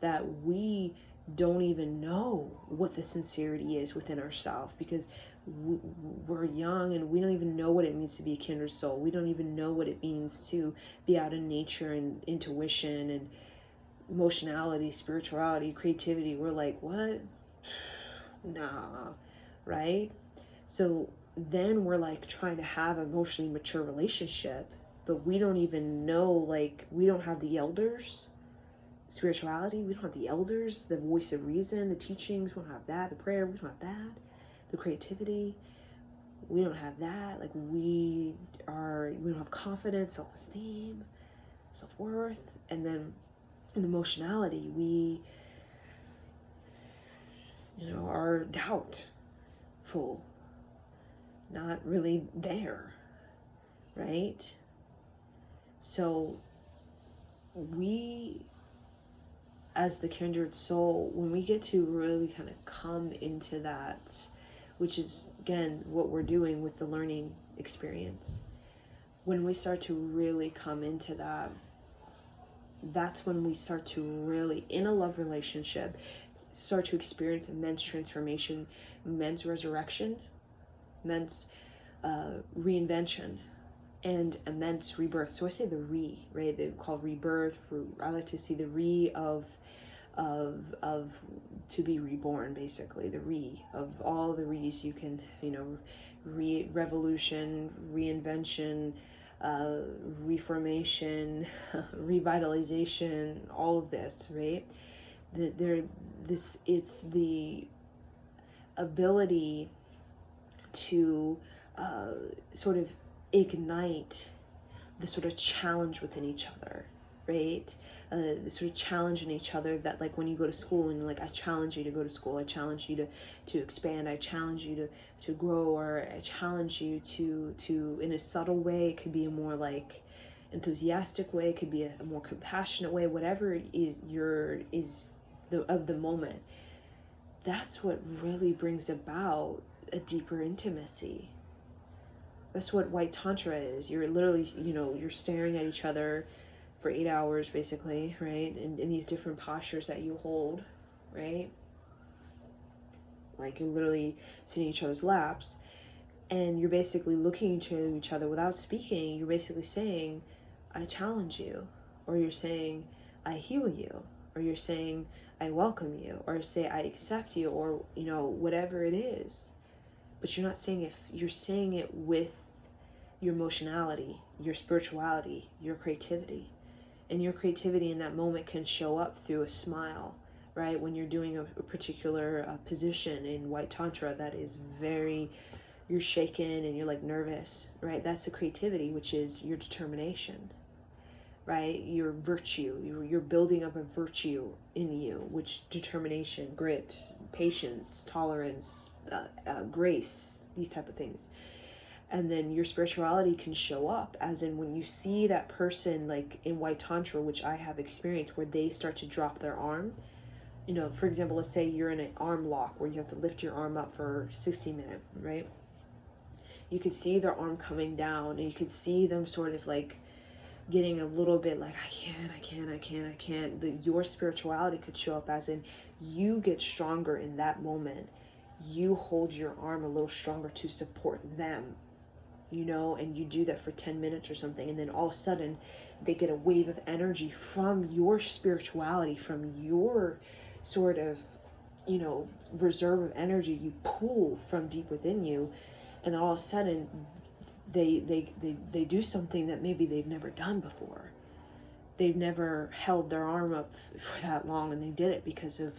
A: that we don't even know what the sincerity is within ourselves, because we're young and we don't even know what it means to be a kindred soul. We don't even know what it means to be out in nature and intuition and emotionality, spirituality, creativity. We're like, what? Nah, right? So then we're like trying to have an emotionally mature relationship, but we don't even know, like, we don't have the elders, spirituality, we don't have the elders, the voice of reason, the teachings, we don't have that, the prayer, we don't have that, the creativity, we don't have that. Like, we don't have confidence, self-esteem, self-worth. And then in the emotionality, we, you know, are doubtful, not really there, right? So we, as the kindred soul, when we get to really kind of come into that, which is, again, what we're doing with the learning experience, when we start to really come into that, that's when we start to really, in a love relationship, start to experience immense transformation, immense resurrection, immense reinvention, and immense rebirth. So I say the right? They call rebirth. I like to see the of to be reborn, basically. The of all the re's you can, you know, revolution, reinvention, reformation, revitalization, all of this, right? It's the ability to sort of ignite the sort of challenge within each other, right? The sort of challenge in each other, that, like, when you go to school and, like, I challenge you to go to school, I challenge you to expand, I challenge you to grow, or I challenge you to in a subtle way. It could be a more like enthusiastic way, it could be a more compassionate way, whatever is the moment. That's what really brings about a deeper intimacy. That's what white tantra is. You're literally, you know, you're staring at each other for 8 hours, basically, right? In these different postures that you hold, right? Like, you're literally sitting in each other's laps, and you're basically looking to each other without speaking. You're basically saying, I challenge you, or you're saying, I heal you, or you're saying, I welcome you, or say, I accept you, or, you know, whatever it is. But you're not saying it, you're saying it with your emotionality, your spirituality, your creativity. And your creativity in that moment can show up through a smile, right? When you're doing a particular position in White Tantra that is very, you're shaken and you're like nervous, right? That's the creativity, which is your determination, right? Your virtue, you're building up a virtue in you, which determination, grit, patience, tolerance, grace, these type of things. And then your spirituality can show up, as in when you see that person, like in White Tantra, which I have experienced, where they start to drop their arm. You know, for example, let's say you're in an arm lock where you have to lift your arm up for 60 minutes, right? You could see their arm coming down, and you could see them sort of like getting a little bit like, I can't. Your spirituality could show up, as in you get stronger in that moment. You hold your arm a little stronger to support them, you know, and you do that for 10 minutes or something, and then all of a sudden they get a wave of energy from your spirituality, from your sort of, you know, reserve of energy you pull from deep within you, and all of a sudden they do something that maybe they've never done before. They've never held their arm up for that long, and they did it because of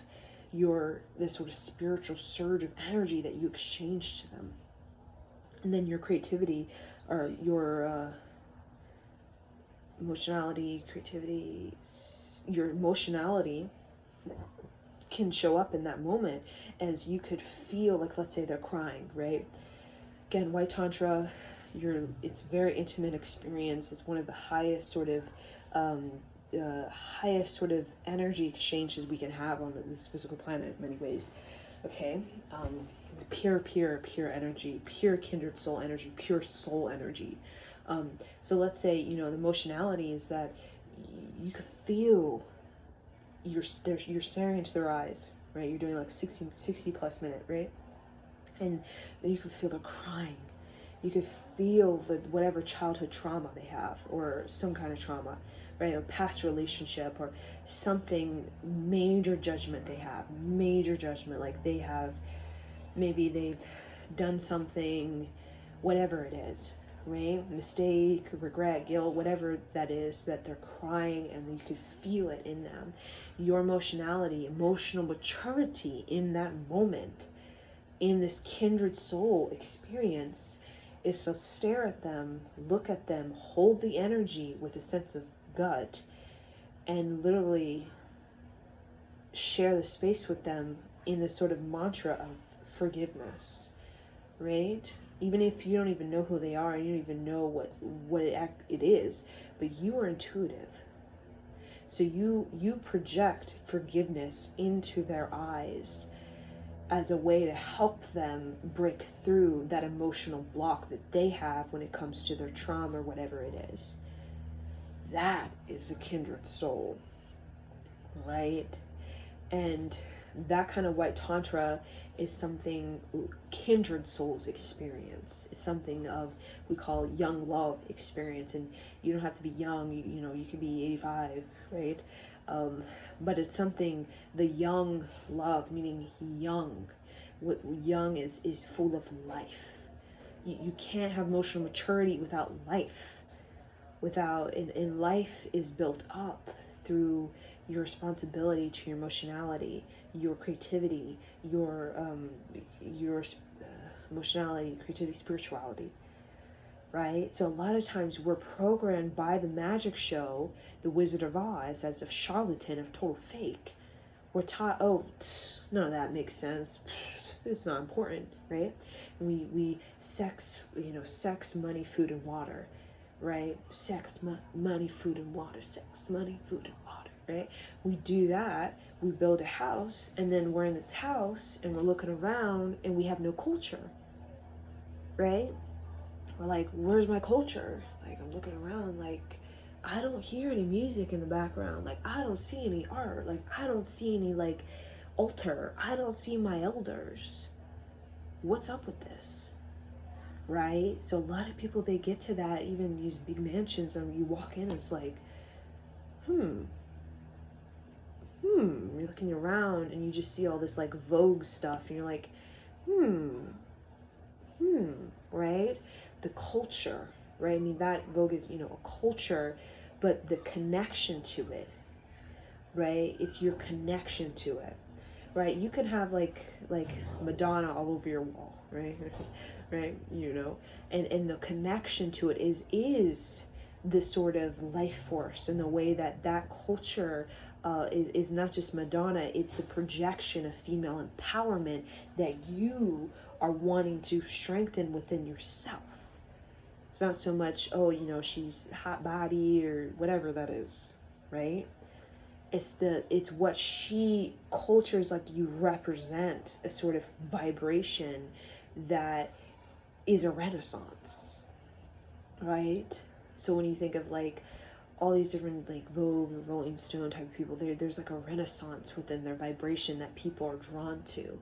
A: this sort of spiritual surge of energy that you exchanged to them. And then your creativity, or your emotionality, creativity, your emotionality can show up in that moment, as you could feel like, let's say they're crying, right? Again, White Tantra, it's a very intimate experience. It's one of the highest sort of energy exchanges we can have on this physical planet in many ways. Okay, pure energy, pure kindred soul energy, pure soul energy. So let's say, you know, the emotionality is that you could feel you're staring into their eyes, right? You're doing like 60 plus minute, right? And then you could feel they're crying. You could feel whatever childhood trauma they have, or some kind of trauma, right? Or past relationship, or something, major judgment they have, like maybe they've done something, whatever it is, right? Mistake, regret, guilt, whatever that is, that they're crying, and you could feel it in them. Your emotionality, emotional maturity in that moment, in this kindred soul experience, is to stare at them, look at them, hold the energy with a sense of gut, and literally share the space with them in this sort of mantra of forgiveness, right? Even if you don't even know who they are, and you don't even know what it is, but you are intuitive. So you project forgiveness into their eyes as a way to help them break through that emotional block that they have when it comes to their trauma, or whatever it is. That is a kindred soul, right? And that kind of White Tantra is something kindred souls experience. It's something of, we call young love experience. And you don't have to be young, you know, you could be 85, right? But it's something, the young love, meaning young. What young is full of life. You can't have emotional maturity without life. And life is built up through your responsibility to your emotionality, your creativity, your emotionality, creativity, spirituality, right? So a lot of times we're programmed by the magic show, The Wizard of Oz, as a charlatan, of total fake. We're taught, none of that makes sense. It's not important, right? And we sex, money, food, and water, right? Sex, money, food, and water. Sex, money, food, and water, right? We do that. We build a house, and then we're in this house, and we're looking around, and we have no culture, right? We're like, where's my culture? Like, I'm looking around, like, I don't hear any music in the background. Like, I don't see any art. Like, I don't see any, like, altar. I don't see my elders. What's up with this? Right? So a lot of people, they get to that, even these big mansions, and you walk in, and it's like, you're looking around, and you just see all this, like, Vogue stuff, and you're like, right? The culture, right? I mean, that Vogue is, a culture, but the connection to it, right? It's your connection to it, right? You can have like Madonna all over your wall, right? Right, you know, and the connection to it is the sort of life force, and the way that that culture is not just Madonna, it's the projection of female empowerment that you are wanting to strengthen within yourself. It's not so much, oh, you know, she's hot body or whatever that is, right? It's what she cultures like you represent a sort of vibration that is a renaissance, right? So when you think of like all these different like Vogue and Rolling Stone type of people, there's like a renaissance within their vibration that people are drawn to.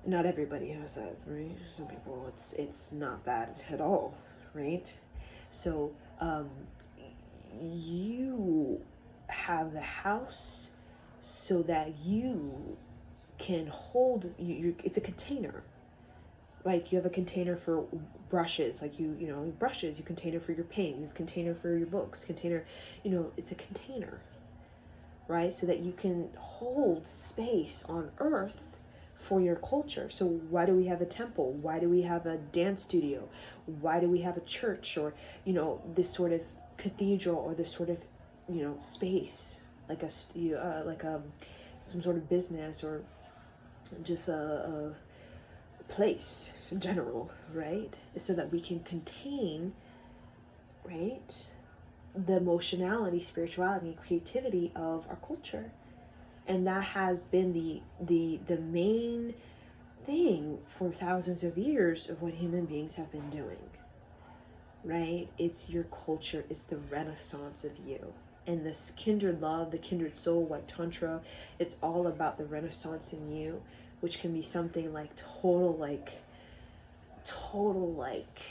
A: Not everybody has that, right? Some people it's not that at all, right? So you have the house so that you can hold it's a container. Like you have a container for brushes, like you know, brushes, you container for your paint, you have container for your books, container, you know, it's a container, right? So that you can hold space on earth for your culture. So why do we have a temple? Why do we have a dance studio? Why do we have a church, or, you know, this sort of cathedral, or this sort of, you know, space, like some sort of business, or just a place in general, right? So that we can contain, right, the emotionality, spirituality, creativity of our culture. And that has been the main thing for thousands of years of what human beings have been doing, right? It's your culture, it's the renaissance of you. And this kindred love, the kindred soul, like Tantra, it's all about the renaissance in you, which can be something like total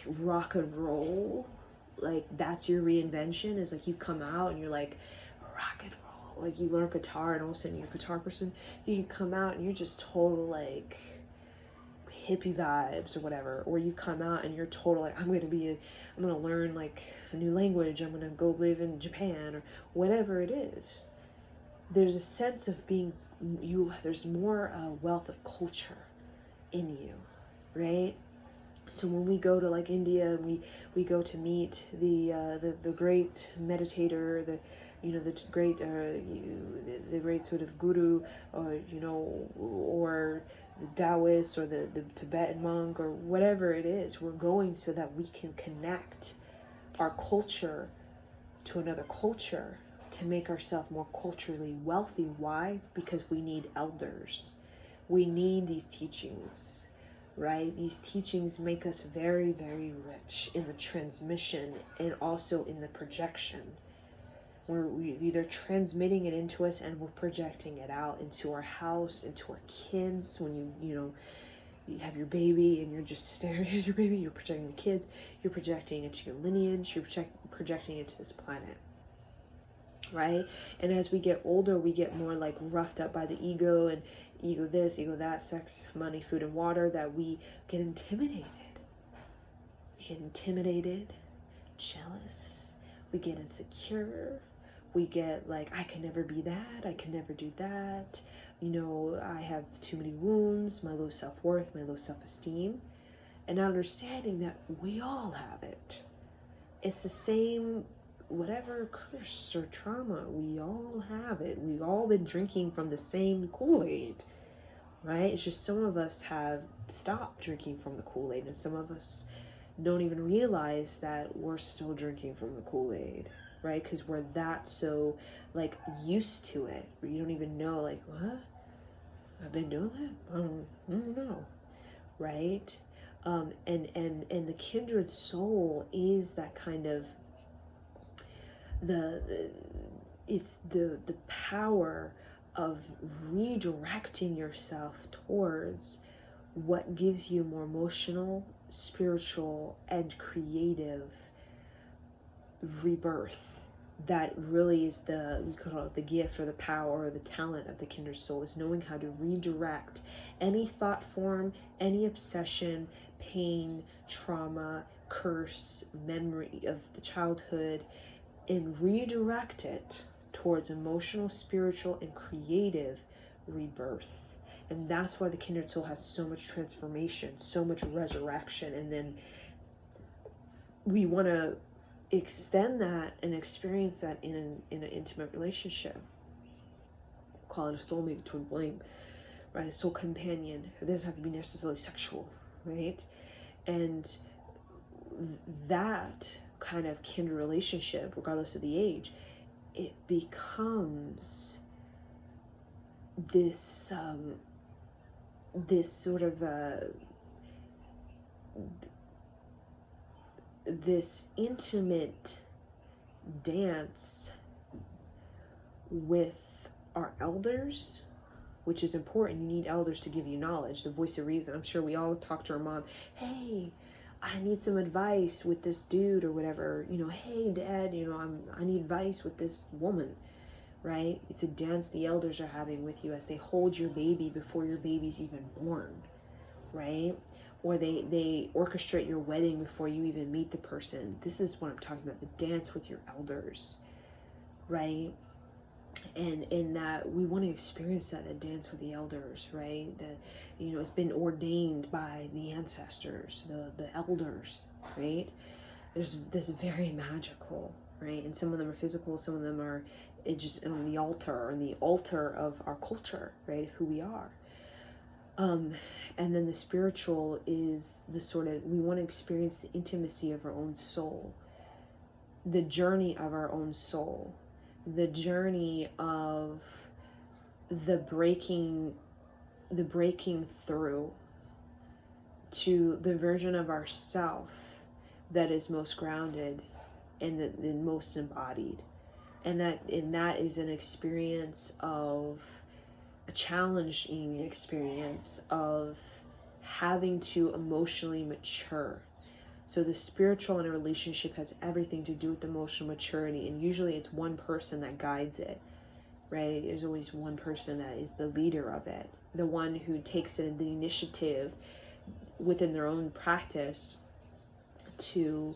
A: rock and roll. Like that's your reinvention, is like you come out and you're like rock and roll. Like you learn guitar and all of a sudden you're a guitar person. You can come out and you're just total like hippie vibes or whatever. Or you come out and you're total like, I'm gonna learn like a new language, I'm gonna go live in Japan, or whatever it is. There's a sense of being you, there's more wealth of culture in you, right? So when we go to like India, and we go to meet the great meditator, the great sort of guru, or you know, or the Taoist, or the Tibetan monk, or whatever it is, we're going so that we can connect our culture to another culture, to make ourselves more culturally wealthy. Why? Because we need elders. We need these teachings, right? These teachings make us very, very rich in the transmission and also in the projection. We're either transmitting it into us and we're projecting it out into our house, into our kids. When you have your baby and you're just staring at your baby, you're projecting the kids, you're projecting into your lineage, you're projecting into this planet, right? And as we get older, we get more like roughed up by the ego, and ego this, ego that, sex, money, food, and water, that we get intimidated. We get intimidated, jealous, we get insecure, we get like, I can never be that, I can never do that, you know, I have too many wounds, my low self-worth, my low self-esteem, and understanding that we all have it. It's the same, whatever curse or trauma, we all have it. We've all been drinking from the same Kool-Aid, right? It's just some of us have stopped drinking from the Kool-Aid, and some of us don't even realize that we're still drinking from the Kool-Aid, right? Because we're that so like used to it, where you don't even know, like, what? I've been doing that? I don't know, right? And the kindred soul is that kind of it's the power of redirecting yourself towards what gives you more emotional, spiritual, and creative rebirth. That really is you could call it the gift or the power or the talent of the kindred soul, is knowing how to redirect any thought form, any obsession, pain, trauma, curse, memory of the childhood, and redirect it towards emotional, spiritual, and creative rebirth. And that's why the kindred soul has so much transformation, so much resurrection. And then we want to extend that and experience that in an intimate relationship. Call it a soulmate, twin flame, right? A soul companion. It doesn't have to be necessarily sexual, right? And that kind of kindred relationship, regardless of the age, it becomes this this sort of this intimate dance with our elders, which is important. You need elders to give you knowledge, the voice of reason. I'm sure we all talk to our mom, hey, I need some advice with this dude or whatever, hey dad, I need advice with this woman, right? It's a dance the elders are having with you as they hold your baby before your baby's even born, right? Or they orchestrate your wedding before you even meet the person. This is what I'm talking about, the dance with your elders, right? And in that we want to experience that dance with the elders, right? That it's been ordained by the ancestors, the elders, right? There's this very magical, right? And some of them are physical, some of them are just on the altar of our culture, right? Of who we are. And then the spiritual is the sort of, we want to experience the intimacy of our own soul, the journey of our own soul, the journey of the breaking through to the version of ourself that is most grounded and the most embodied. And that is an experience of a challenging experience of having to emotionally mature. So the spiritual in a relationship has everything to do with emotional maturity, and usually it's one person that guides it, right? There's always one person that is the leader of it, the one who takes the initiative within their own practice to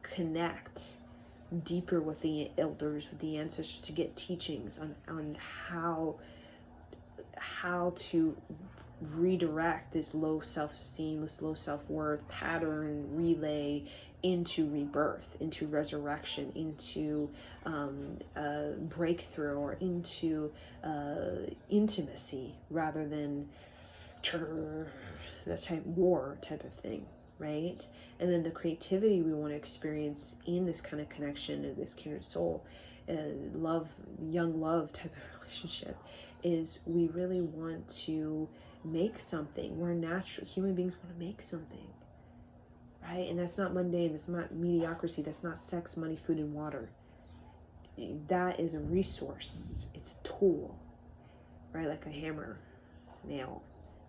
A: connect deeper with the elders, with the ancestors, to get teachings on how to redirect this low self-esteem, this low self-worth pattern relay into rebirth, into resurrection, into breakthrough, or into intimacy, rather than that type war type of thing, right? And then the creativity we want to experience in this kind of connection, in this kindred soul, young love type of relationship, is we really want to make something. We're natural human beings, want to make something, right? And that's not mundane, that's not mediocrity, that's not sex, money, food, and water. That is a resource, it's a tool, right? Like a hammer, nail,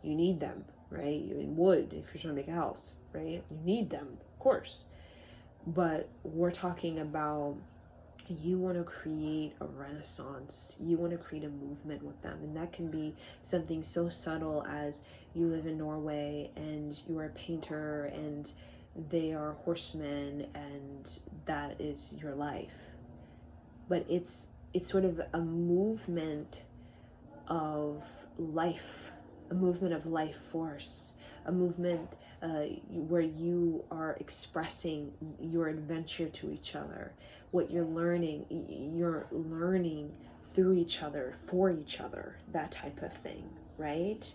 A: you need them, right? In wood, if you're trying to make a house, right? You need them, of course. But we're talking about, you want to create a renaissance, you want to create a movement with them. And that can be something so subtle as you live in Norway and you are a painter and they are horsemen, and that is your life. But it's sort of a movement of life, a movement of life force, a movement where you are expressing your adventure to each other, what you're learning through each other, for each other, that type of thing, right?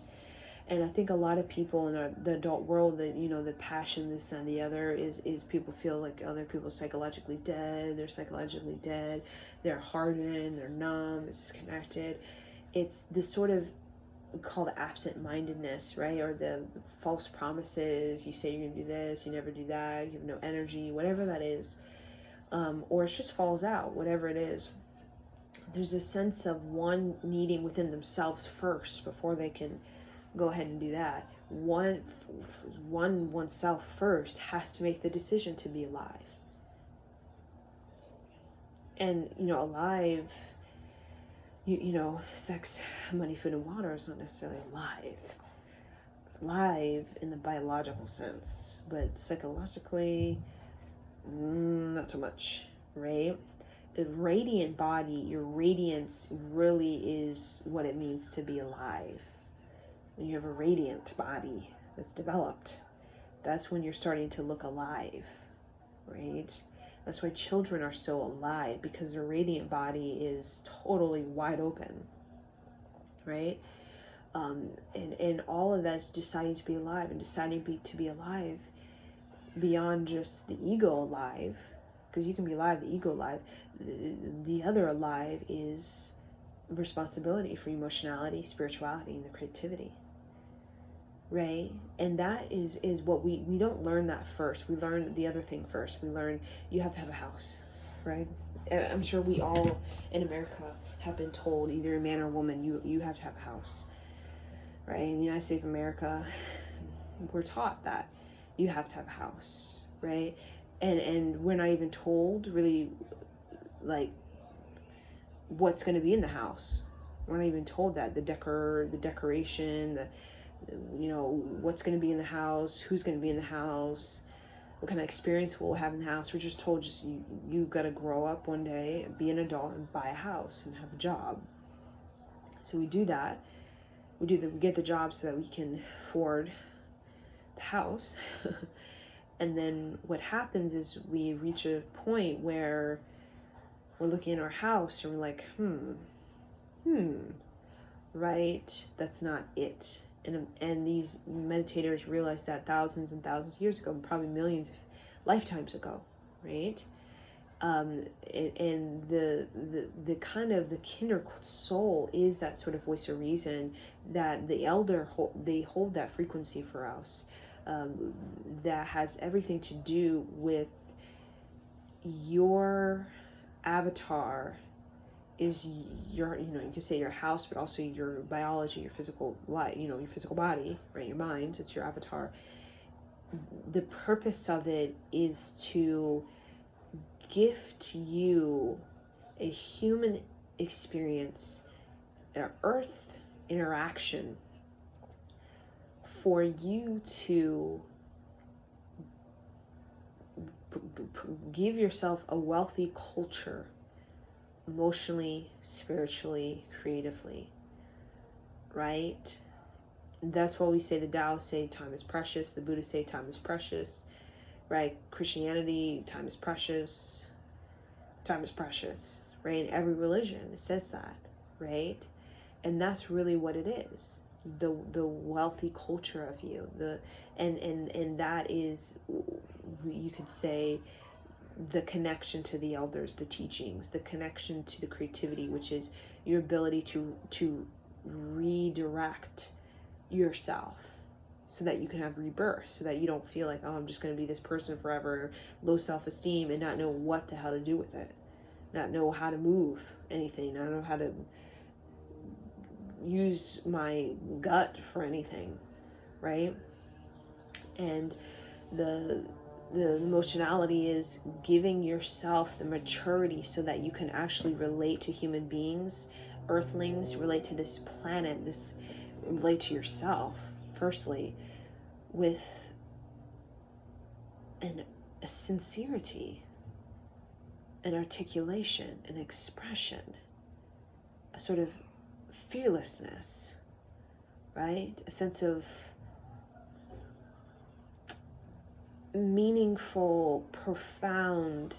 A: And I think a lot of people in the adult world, that the passion, this and the other, is people feel like other people psychologically dead. They're psychologically dead. They're hardened. They're numb. It's disconnected. It's this sort of, we call the absent-mindedness, right? Or the false promises. You say you're gonna do this, you never do that. You have no energy, whatever that is, or it just falls out. Whatever it is, there's a sense of one needing within themselves first before they can go ahead and do that. Oneself first has to make the decision to be alive. And alive, sex, money, food, and water is not necessarily alive in the biological sense, but psychologically, not so much, right? A radiant body, your radiance really is what it means to be alive. When you have a radiant body that's developed, that's when you're starting to look alive, right? That's why children are so alive, because their radiant body is totally wide open, right? And all of that's deciding to be alive, and deciding to be alive beyond just the ego alive, because you can be alive, the ego alive. The other alive is responsibility for emotionality, spirituality, and the creativity, right? And that is what we don't learn that first. We learn the other thing first. We learn you have to have a house, right? I'm sure we all in America have been told, either a man or woman, you have to have a house, right? In the United States of America, we're taught that you have to have a house, right? And we're not even told really, like, what's going to be in the house. We're not even told that the decoration, what's going to be in the house, who's going to be in the house, what kind of experience we'll have in the house. We're just told, just you got to grow up one day, be an adult, and buy a house and have a job. So we do that. We get the job so that we can afford the house. And then what happens is we reach a point where we're looking at our house and we're like, right? That's not it. And these meditators realized that thousands and thousands of years ago, probably millions of lifetimes ago, right? And the kind of the Kindred soul is that sort of voice of reason, that the elder they hold that frequency for us, that has everything to do with your avatar is your, you can say your house, but also your biology, your physical life, your physical body, right? Your mind, it's your avatar. The purpose of it is to gift you a human experience, an earth interaction, for you to give yourself a wealthy culture, emotionally, spiritually, creatively, right? That's why we say, the Taoists say time is precious, the Buddhists say time is precious, right? Christianity, time is precious, right? In every religion, it says that, right? And that's really what it is. The wealthy culture of you, and that is, you could say, the connection to the elders, the teachings, the connection to the creativity, which is your ability to redirect yourself so that you can have rebirth, so that you don't feel like, oh, I'm just going to be this person forever, low self-esteem, and not know what the hell to do with it, not know how to move anything, not know how to use my gut for anything, right? And the emotionality is giving yourself the maturity so that you can actually relate to human beings, earthlings, relate to this planet, relate to yourself, firstly, with a sincerity, an articulation, an expression, a sort of fearlessness, right? A sense of meaningful, profound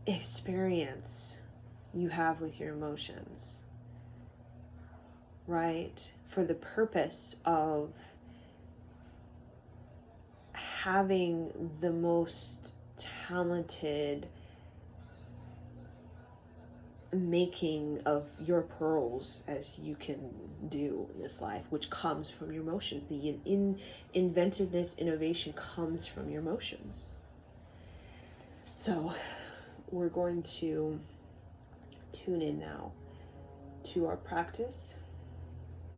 A: experience you have with your emotions, right? For the purpose of having the most talented making of your pearls as you can do in this life, which comes from your emotions. The inventiveness, innovation comes from your emotions. So we're going to tune in now to our practice,